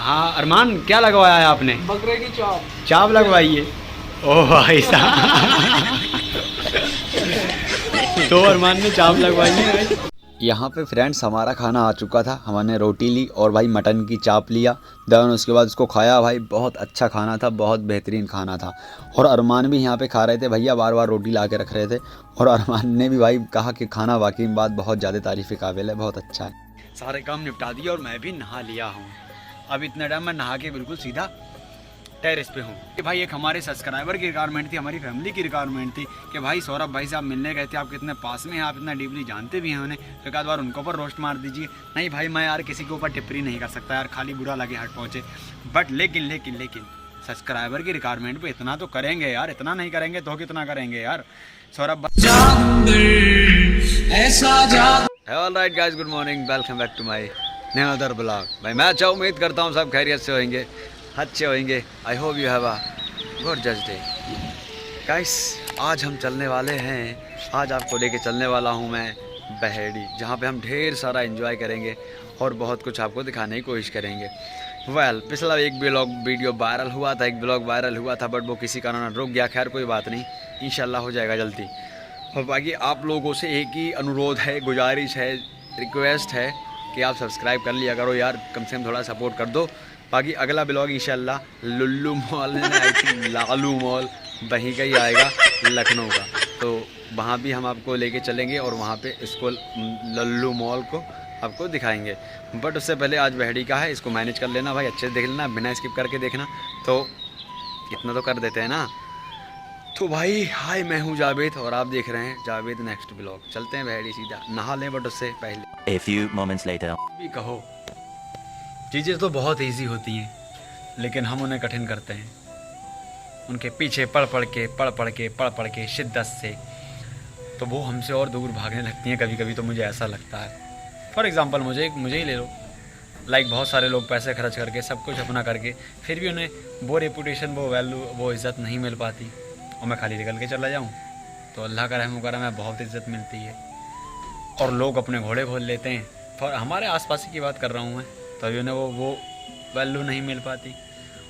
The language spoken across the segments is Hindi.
हाँ अरमान, क्या लगवाया है आपने? बकरे की चाप। चाप लगवाई है? ओह भाई साहब। तो अरमान ने चाप लगवाई है। यहाँ पे फ्रेंड्स हमारा खाना आ चुका था। हमने रोटी ली और भाई मटन की चाप लिया, देन उसके बाद उसको खाया। भाई बहुत अच्छा खाना था, बहुत बेहतरीन खाना था। और अरमान भी यहाँ पे खा रहे थे, भैया बार बार रोटी ला के रख रहे थे। और अरमान ने भी भाई कहा कि खाना वाकई में बात बहुत ज़्यादा तारीफ़ के काबिल है, बहुत अच्छा है। सारे काम निपटा दिए और मैं भी नहा लिया हूँ। अब इतना टाइम मैं नहा के बिल्कुल सीधा टेरेस पे हूँ कि भाई एक हमारे सब्सक्राइबर की रिक्वायरमेंट थी, हमारी फैमिली की रिक्वायरमेंट थी कि भाई सौरभ भाई से आप मिलने गए थे, आप कितने पास में हैं, आप इतना डीपली जानते भी हैं उन्हें, तो एक आध बार उनको ऊपर रोस्ट मार दीजिए। नहीं भाई मैं यार किसी के ऊपर टिप्पणी नहीं कर सकता यार, खाली बुरा लगे हट पहुँचे। बट लेकिन सब्सक्राइबर की रिक्वायरमेंट पे इतना तो करेंगे यार, इतना नहीं करेंगे तो कितना करेंगे यार Saurabh. Alright guys, good morning, welcome back to my new other blog. भाई मैं अच्छा उम्मीद करता हूँ सब खैरियत से होंगे, अच्छे होंगे। I hope you have a good just day. Guys आज हम चलने वाले हैं, आज आपको लेके चलने वाला हूँ मैं बहेड़ी, जहाँ पे हम ढेर सारा एंजॉय करेंगे और बहुत कुछ आपको दिखाने की कोशिश करेंगे। पिछला एक वीडियो वायरल हुआ था, एक ब्लॉग वायरल हुआ था, बट वो किसी कारण रुक गया। खैर कोई बात नहीं, इंशाल्लाह हो जाएगा जल्दी। और बाकी आप लोगों से एक ही अनुरोध है, गुजारिश है, रिक्वेस्ट है कि आप सब्सक्राइब कर लिया करो यार, कम से कम थोड़ा सपोर्ट कर दो। बाकी अगला ब्लॉग इंशाल्लाह लुल्लू मॉल में, आई थिंक लालू मॉल वहीं का ही आएगा, लखनऊ का। तो वहाँ भी हम आपको लेके चलेंगे और वहाँ पे इसको लल्लू मॉल को आपको दिखाएंगे। बट उससे पहले आज बहेड़ी का है, इसको मैनेज कर लेना भाई, अच्छे से देख लेना, बिना स्किप करके देखना। तो इतना तो कर देते हैं ना। तो भाई हाय, मैं हूँ जावेद और आप देख रहे हैं जावेद नेक्स्ट ब्लॉग। चलते हैं बहेड़ी सीधा, नहा लें बट उससे पहले। A few moments later. भी कहो चीज़ें तो बहुत इजी होती हैं, लेकिन हम उन्हें कठिन करते हैं। उनके पीछे पढ़ पढ़ के शिद्दत से, तो वो हमसे और दूर भागने लगती हैं कभी कभी। तो मुझे ऐसा लगता है, फॉर एग्ज़ाम्पल मुझे ही ले लो। लाइक बहुत सारे लोग पैसे खर्च करके, सब कुछ अपना करके, फिर भी उन्हें वो रेपुटेशन, वो वैल्यू, वो इज़्ज़त नहीं मिल पाती, और मैं खाली निकल के चला जाऊँ तो अल्लाह का रहम करम है, बहुत इज़्ज़त मिलती है। और लोग अपने घोड़े खोल लेते हैं, और हमारे आसपास की बात कर रहा हूँ मैं, तभी उन्हें वो वैल्यू नहीं मिल पाती।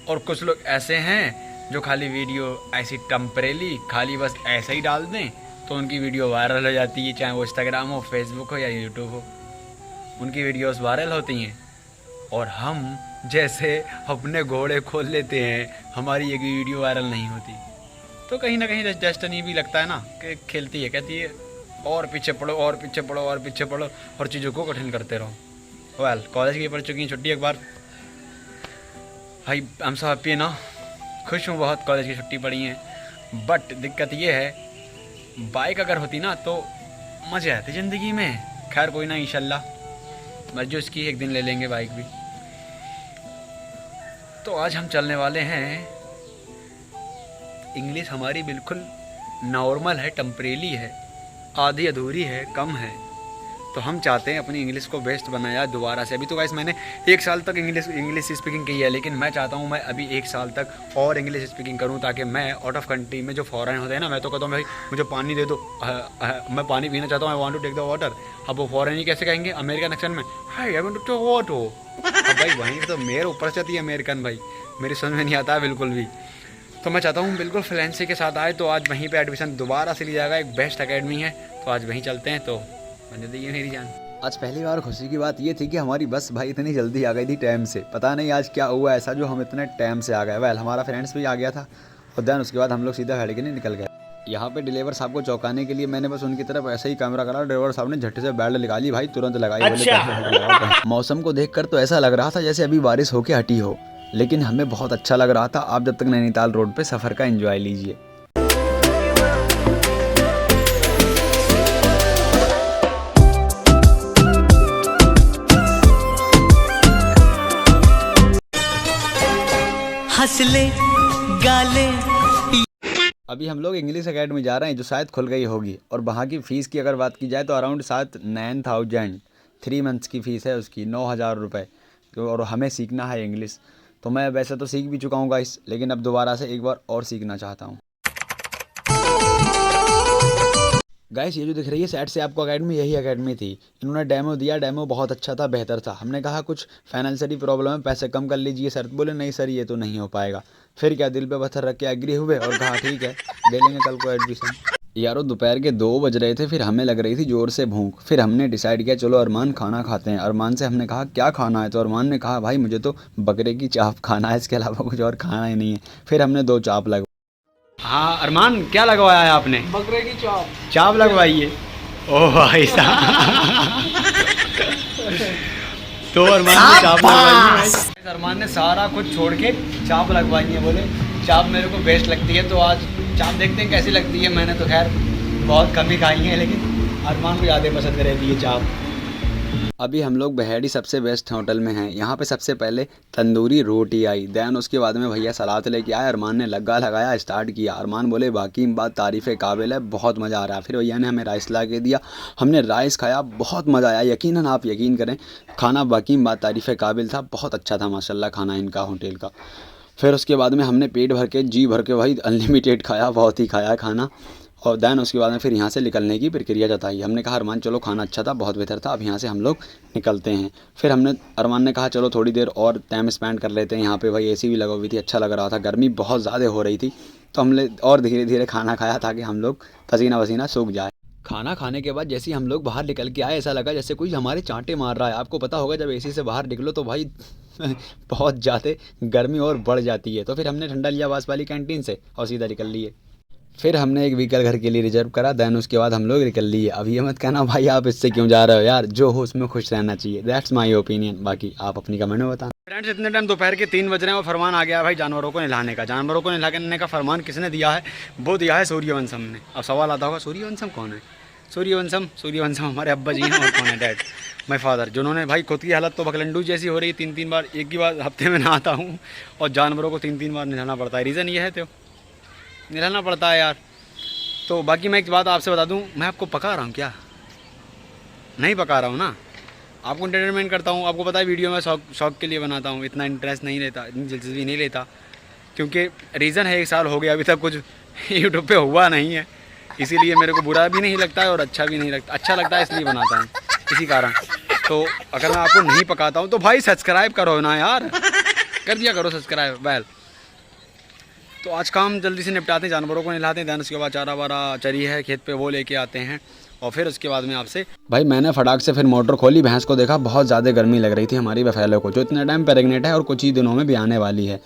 और कुछ लोग ऐसे हैं जो खाली वीडियो ऐसी टेम्परेली खाली बस ऐसे ही डाल दें तो उनकी वीडियो वायरल हो जाती है, चाहे वो इंस्टाग्राम हो, फेसबुक हो या यूट्यूब हो, उनकी वीडियोस वायरल होती हैं। और हम जैसे अपने घोड़े खोल लेते हैं, हमारी एक वीडियो वायरल नहीं होती। तो कहीं ना कहीं डेस्टिनी भी लगता है ना कि खेलती है, कहती है और पीछे पढ़ो और पीछे पढ़ो और पीछे पढ़ो और चीज़ों को कठिन करते रहो। कॉलेज की पढ़ चुकी हैं, छुट्टी एक बार भाई, हम सब हैप्पी है ना, खुश हूँ बहुत, कॉलेज की छुट्टी पड़ी है। बट दिक्कत ये है, बाइक अगर होती ना तो मज़े आते ज़िंदगी में। खैर कोई ना, इंशाल्लाह मर्जी उसकी, एक दिन ले लेंगे बाइक भी। तो आज हम चलने वाले हैं, इंग्लिश हमारी बिल्कुल नॉर्मल है, टेम्परेली है, आधी अधूरी है, कम है। तो हम चाहते हैं अपनी इंग्लिश को बेस्ट बनाया दोबारा से। अभी तो गाइस मैंने 1 साल तक इंग्लिश स्पीकिंग की है, लेकिन मैं चाहता हूँ मैं अभी 1 साल तक और इंग्लिश स्पीकिंग करूँ, ताकि मैं आउट ऑफ कंट्री में जो फॉरेन होते हैं ना, मैं तो कहता हूँ भाई मुझे पानी दे दो, मैं पानी पीना चाहता हूँ, I want to take the water. अब वो फॉरेन ही कैसे कहेंगे अमेरिकन एक्सेंट में, hi I want to take water. अब भाई वहीं तो मेरे ऊपर से आती है अमेरिकन, भाई मेरी समझ में नहीं आता है बिल्कुल भी। तो मैं चाहता हूँ बिल्कुल फ्लुएंसी के साथ आए, तो आज वहीं पे एडमिशन दोबारा से लिया जाएगा, एक बेस्ट एकेडमी है, तो आज वहीं चलते हैं। तो बने दीजिए मेरी जान। आज पहली बार खुशी की बात ये थी कि हमारी बस भाई इतनी जल्दी आ गई थी टाइम से। पता नहीं आज क्या हुआ ऐसा जो हम इतने टाइम से आ गए। हमारा फ्रेंड्स भी आ गया था, और देन उसके बाद हम लोग सीधा गाड़ी के लिए निकल गए। यहाँ पे डिलीवर साहब को चौंकाने के लिए मैंने बस उनकी तरफ ऐसे ही कैमरा करा, ड्राइवर साहब ने झट्टे से बेल्ट निकाली, भाई तुरंत लगाई। अच्छा। मौसम को देखकर तो ऐसा लग रहा था जैसे अभी बारिश होके हटी हो, लेकिन हमें बहुत अच्छा लग रहा था। आप जब तक नैनीताल रोड पे सफ़र का एंजॉय लीजिए। हंसले गाले। अभी हम लोग इंग्लिश एकेडमी जा रहे हैं, जो शायद खुल गई होगी। और वहाँ की फ़ीस की अगर बात की जाए तो अराउंड शायद 9,000 3 मंथ्स की फ़ीस है उसकी, 9,000 रुपये। और हमें सीखना है इंग्लिश। तो मैं वैसे तो सीख भी चुका हूँ गाइस, लेकिन अब दोबारा से एक बार और सीखना चाहता हूँ। गाइस ये जो दिख रही है साइड से आपको अकेडमी, यही अकेडमी थी। इन्होंने डेमो दिया, डेमो बहुत अच्छा था, बेहतर था। हमने कहा कुछ फाइनेंशियली प्रॉब्लम है, पैसे कम कर लीजिए सर। बोले नहीं सर ये तो नहीं हो पाएगा। फिर क्या दिल पे पत्थर रख के एग्री हुए और कहा ठीक है ले लेंगे कल को एडमिशन। यारों दोपहर के 2 बज रहे थे, फिर हमें लग रही थी ज़ोर से भूख। फिर हमने डिसाइड किया चलो अरमान खाना खाते हैं। अरमान से हमने कहा क्या खाना है, तो अरमान ने कहा भाई मुझे तो बकरे की चाप खाना है, इसके अलावा कुछ और खाना ही नहीं है। फिर हमने 2 चाप लगवाई। हाँ अरमान क्या लगवाया है आपने? बकरे की चाप। चाप लगवाई है। ओह भाई साहब तो अरमान ने चाप लगवाई है। अरमान ने सारा कुछ छोड़ के चाप लगवाई है। बोले चाप मेरे को बेस्ट लगती है, तो आज चाप देखते हैं कैसी लगती है। मैंने तो खैर बहुत कम ही खाई है, लेकिन अरमान को ज़्यादा पसंद रहती है चाप। अभी हम लोग बहेड़ी सबसे बेस्ट होटल में हैं। यहाँ पे सबसे पहले तंदूरी रोटी आई, दैन उसके बाद में भैया सलाद लेके आए। अरमान ने लग्गा लगाया, स्टार्ट किया। अरमान बोले बाकी बात तारीफ़ काबिल है, बहुत मज़ा आ रहा है। फिर भैया ने हमें राइस ला के दिया, हमने राइस खाया, बहुत मज़ा आया। यकीनन आप यकीन करें खाना बाकी बात तारीफ़ काबिल था, बहुत अच्छा था माशाल्लाह खाना इनका होटल का। फिर उसके बाद में हमने पेट भर के जी भर के भाई अनलिमिटेड खाया, बहुत ही खाया खाना। और दैन उसके बाद में फिर यहाँ से निकलने की प्रक्रिया जताई। हमने कहा अरमान चलो खाना अच्छा था, बहुत बेहतर था, अब यहाँ से हम लोग निकलते हैं। फिर अरमान ने कहा चलो थोड़ी देर और टाइम स्पेंड कर लेते हैं यहाँ पे। भाई एसी भी लगा हुई थी, अच्छा लग रहा था, गर्मी बहुत ज़्यादा हो रही थी, तो हमने और धीरे धीरे खाना खाया ताकि हम लोग पसीना वसीना सूख जाए। खाना खाने के बाद जैसे ही हम लोग बाहर निकल के आए, ऐसा लगा जैसे कोई हमारे चांटे मार रहा है। आपको पता होगा जब एसी से बाहर निकलो तो भाई बहुत ज़्यादा गर्मी और बढ़ जाती है। तो फिर हमने ठंडा लिया पास वाली कैंटीन से और सीधा निकल लिए। फिर हमने एक व्हीकल घर के लिए रिजर्व करा, दैन उसके बाद हम लोग निकल लिए। अब ये मत कहना भाई आप इससे क्यों जा रहे हो यार, जो हो उसमें खुश रहना चाहिए, दैट्स माय ओपिनियन। बाकी आप अपनी कमेंट में बताना। फ्रेंड्स इतने टाइम दोपहर के 3 बज रहे हैं और फरमान आ गया भाई जानवरों को नहलाने का। जानवरों को नहलाने का फरमान किसने दिया है? वो दिया है सूर्यवंशम ने। अब सवाल आता होगा सूर्यवंशम कौन है? सूर्यवंशम हमारे अब्बा जी हैं। और कौन है? डैड, माय फादर, जिन्होंने भाई खुद की हालत तो बकलंडू जैसी हो रही, 3-3 बार, एक ही बार हफ्ते में नहाता हूँ और जानवरों को 3-3 बार नहलाना पड़ता है। रीज़न ये है तो नहलाना पड़ता है यार। तो बाकी मैं एक बात आपसे बता दूं, मैं आपको पका रहा हूँ क्या? नहीं पका रहा हूँ ना, आपको एंटरटेनमेंट करता हूँ। आपको पता है वीडियो में शौक के लिए बनाता हूँ, इतना इंटरेस्ट नहीं लेता, इतनी दिलचस्पी नहीं लेता, क्योंकि रीज़न है 1 साल हो गया अभी तक कुछ यूट्यूब पे हुआ नहीं है, इसीलिए मेरे को बुरा भी नहीं लगता है और अच्छा भी नहीं लगता। अच्छा लगता है इसलिए बनाता हूँ, इसी कारण। तो अगर मैं आपको नहीं पकाता हूँ तो भाई सब्सक्राइब करो ना यार, कर दिया करो सब्सक्राइब। वेल तो आज काम जल्दी से निपटाते हैं, जानवरों को नहलाते हैं, दैन उसके बाद चारा वारा चरी है खेत पे वो लेके आते हैं और फिर उसके बाद में आपसे भाई मैंने फटाक से फिर मोटर खोली, भैंस को देखा, बहुत ज़्यादा गर्मी लग रही थी हमारी बफेलो को, जो इतने टाइम प्रेग्नेंट है और कुछ ही दिनों में भी आने वाली है।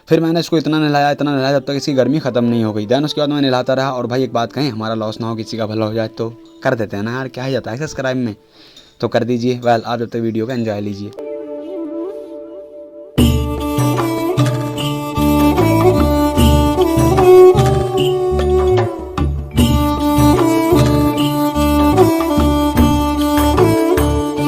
फिर मैंने इसको इतना नहलाया जब तक इसकी गर्मी ख़त्म नहीं हो गई। दैन उसके बाद मैं नहलाता रहा। और भाई एक बात कहें, हमारा लॉस ना हो, किसी का भला हो जाए तो कर देते हैं ना यार, क्या ही जाता है सब्सक्राइब में, तो कर दीजिए। वेल आप जब तक वीडियो का एंजॉय लीजिए।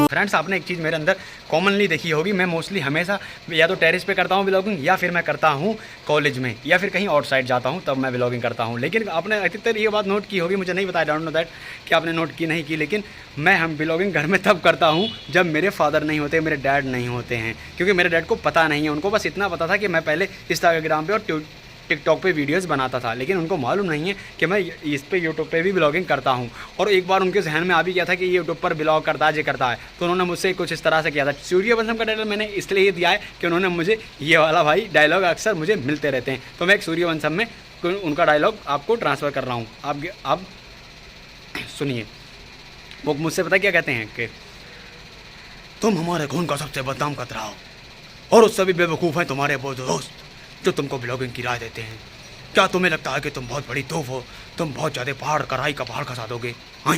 फ्रेंड्स आपने एक चीज़ मेरे अंदर कॉमनली देखी होगी, मैं मोस्टली हमेशा या तो टेरेस पे करता हूँ व्लॉगिंग, या फिर मैं करता हूँ कॉलेज में, या फिर कहीं आउटसाइड जाता हूँ तब मैं व्लॉगिंग करता हूँ। लेकिन आपने अधिकतर ये बात नोट की होगी, मुझे नहीं पता, डोंट नो दैट कि आपने नोट की नहीं की, लेकिन मैं व्लॉगिंग घर में तब करता हूँ जब मेरे फादर नहीं होते, मेरे डैड नहीं होते हैं, क्योंकि मेरे डैड को पता नहीं है। उनको बस इतना पता था कि मैं पहले इंस्टाग्राम पर और टिकटॉक पे वीडियोस बनाता था, लेकिन उनको मालूम नहीं है कि मैं इस पे यूट्यूब पे भी ब्लॉगिंग करता हूँ। और एक बार उनके जहन में आ भी गया था कि ये यूट्यूब पर ब्लॉग करता है, ये करता है, तो उन्होंने मुझसे कुछ इस तरह से किया था। सूर्यवंशम का टाइटल मैंने इसलिए दिया है कि उन्होंने मुझे ये वाला भाई डायलॉग अक्सर मुझे मिलते रहते हैं, तो मैं एक सूर्यवंशम में उनका डायलॉग आपको ट्रांसफ़र कर रहा हूँ। आप सुनिए, वो मुझसे पता क्या कहते हैं कि तुम हमारे खून का सबसे बदनाम खतरा हो और उससे भी बेवकूफ़ हैं तुम्हारे वो दोस्त जो तुमको ब्लॉगिंग की राय देते हैं। क्या तुम्हें लगता है कि तुम बहुत बड़ी तोफ हो, तुम बहुत ज़्यादा पहाड़ कढ़ाई का पहाड़ खसा दोगे? हाँ,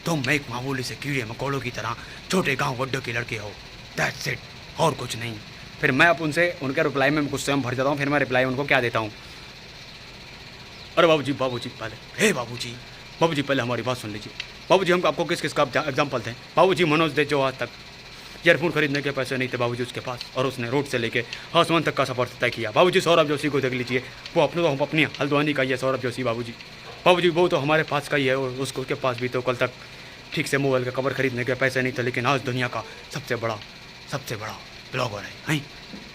तुम एक मामूली से कीड़े मकोड़ों की तरह छोटे गांव गड्ढे के लड़के हो, दैट्स इट, और कुछ नहीं। फिर मैं अब उनके रिप्लाई में गुस्से में भर जाता हूँ। फिर मैं रिप्लाई उनको क्या देता हूँ, अरे बाबूजी पहले, हे बाबूजी पहले हमारी बात सुन लीजिए। बाबूजी हम आपको किस किस का एग्जाम्पल दें? बाबूजी मनोज दे, जो आज तक ईयरफोन खरीदने के पैसे नहीं थे बाबूजी उसके पास, और उसने रोड से लेके आसमान तक का सफ़र तय किया। बाबूजी सौरभ जोशी को देख लीजिए, वो अपनी हल्द्वानी का ही है सौरभ जोशी बाबूजी वो तो हमारे पास का ही है, और उसके पास भी तो कल तक ठीक से मोबाइल का कवर खरीदने के पैसे नहीं थे, लेकिन आज दुनिया का सबसे बड़ा ब्लॉगर हैं।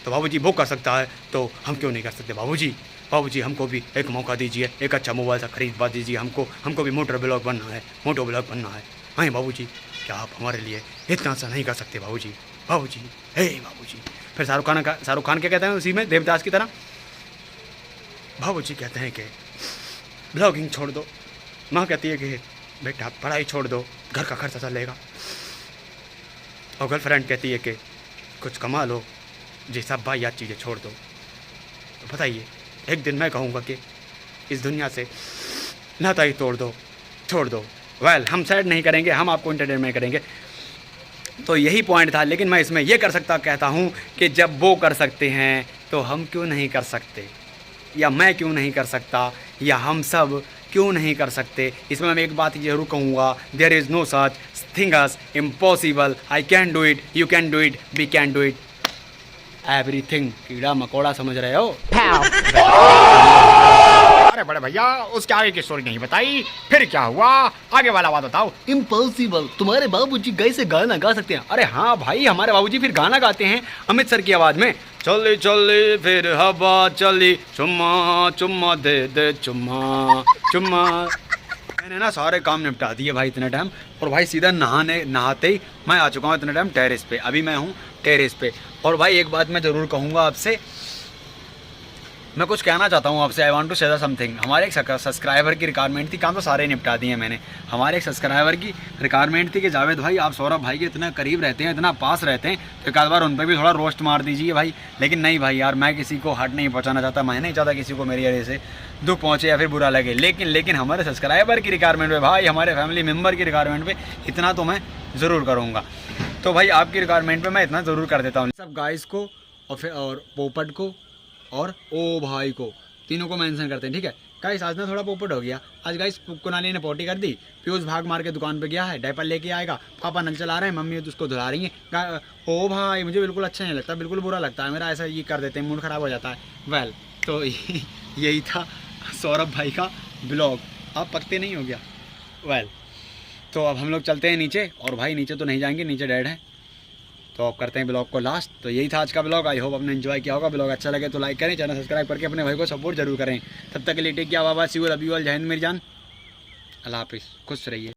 तो बाबूजी वो कर सकता है तो हम क्यों नहीं कर सकते बाबूजी? बाबूजी हमको भी एक मौका दीजिए, एक अच्छा मोबाइल सा खरीदवा दीजिए हमको भी मोटो ब्लॉग बनना है। हाँ बाबूजी, क्या आप हमारे लिए इतना सा नहीं कर सकते बाबूजी? बाबूजी, हे बाबूजी। फिर शाहरुख खान क्या कहते हैं उसी में देवदास की तरह? बाबूजी कहते हैं कि ब्लॉगिंग छोड़ दो। माँ कहती है कि बेटा पढ़ाई छोड़ दो, घर का खर्चा चलेगा। और गर्लफ्रेंड कहती है कि कुछ कमा लो, जी सब वाहियात चीज़ें छोड़ दो। तो बताइए, एक दिन मैं कहूँगा कि इस दुनिया से नाता ही छोड़ दो। वेल, हम सैड नहीं करेंगे, हम आपको एंटरटेनमेंट करेंगे। तो यही पॉइंट था। लेकिन मैं इसमें ये कहता हूँ कि जब वो कर सकते हैं तो हम क्यों नहीं कर सकते, या मैं क्यों नहीं कर सकता, या हम सब क्यों नहीं कर सकते? इसमें मैं एक बात जरूर कहूँगा, there is no such thing as impossible. I can do it, you can do it, we can do it, everything. कीड़ा मकोड़ा समझ रहे हो? अरे बड़े भैया, उसके आगे की स्टोरी नहीं बताई, फिर क्या हुआ? आगे वाला बात बताओ। इम्पॉसिबल, तुम्हारे बाबूजी कैसे गाना गा सकते हैं? अरे हाँ भाई, हमारे बाबूजी फिर गाना गाते हैं अमित सर की आवाज़ में। चली चली फिर हवा चली, चुम्मा चुम्मा दे दे चुम्मा चुम्मा। मैंने ना सारे काम निपटा दिए भाई इतने टाइम, और भाई सीधा नहाते ही मैं आ चुका हूँ इतने टाइम टेरेस पे। अभी मैं हूँ टेरेस पे। और भाई एक बात मैं ज़रूर कहूँगा आपसे, मैं कुछ कहना चाहता हूँ आपसे। I want to say something. हमारे एक सब्सक्राइबर की रिक्वायरमेंट थी, काम तो सारे निपटा दिए मैंने। हमारे एक सब्सक्राइबर की रिक्वायरमेंट थी कि जावेद भाई आप सौरभ भाई के इतना करीब रहते हैं, इतना पास रहते हैं, तो एक आध बार उन पर भी थोड़ा रोस्ट मार दीजिए भाई। लेकिन नहीं भाई यार, मैं किसी को हर्ट नहीं पहुँचाना चाहता, मैं नहीं चाहता किसी को मेरी वजह से दुख पहुँचे या फिर बुरा लगे। लेकिन हमारे सब्सक्राइबर की रिक्वायरमेंट पे भाई, हमारे फैमिली मेम्बर की रिक्वायरमेंट पे इतना तो मैं ज़रूर करूँगा। तो भाई आपकी रिक्वायरमेंट पे मैं इतना ज़रूर कर देता हूँ। सब गाइस को और पोपट को और ओ भाई को, तीनों को मेंशन करते हैं, ठीक है गाइस? आज ना थोड़ा पोपट हो गया। आज गाइस कुनाली ने पोटी कर दी, पीयूष भाग मार के दुकान पे गया है, डायपर लेके आएगा, पापा नल चला रहे हैं, मम्मी उसको धुला रही हैं। ओ भाई, मुझे बिल्कुल अच्छा नहीं लगता, बिल्कुल बुरा लगता है मेरा, ऐसा ये कर देते हैं, मूड ख़राब हो जाता है। वेल, तो यही था सौरभ भाई का ब्लॉग। अब पकते नहीं हो गया। वेल, तो अब हम लोग चलते हैं नीचे, और भाई नीचे तो नहीं जाएंगे, नीचे डैड है, तो अब करते हैं ब्लॉग को लास्ट। तो यही था आज का ब्लॉग। आई होप आपने एंजॉय किया होगा। ब्लॉग अच्छा लगे तो लाइक करें, चैनल सब्सक्राइब करके अपने भाई को सपोर्ट जरूर करें। तब तक के लिए टेक केयर, बाबा, see you, love you all, जय हिंद मेरी जान, अल्लाह हाफिज़, खुश रहिए।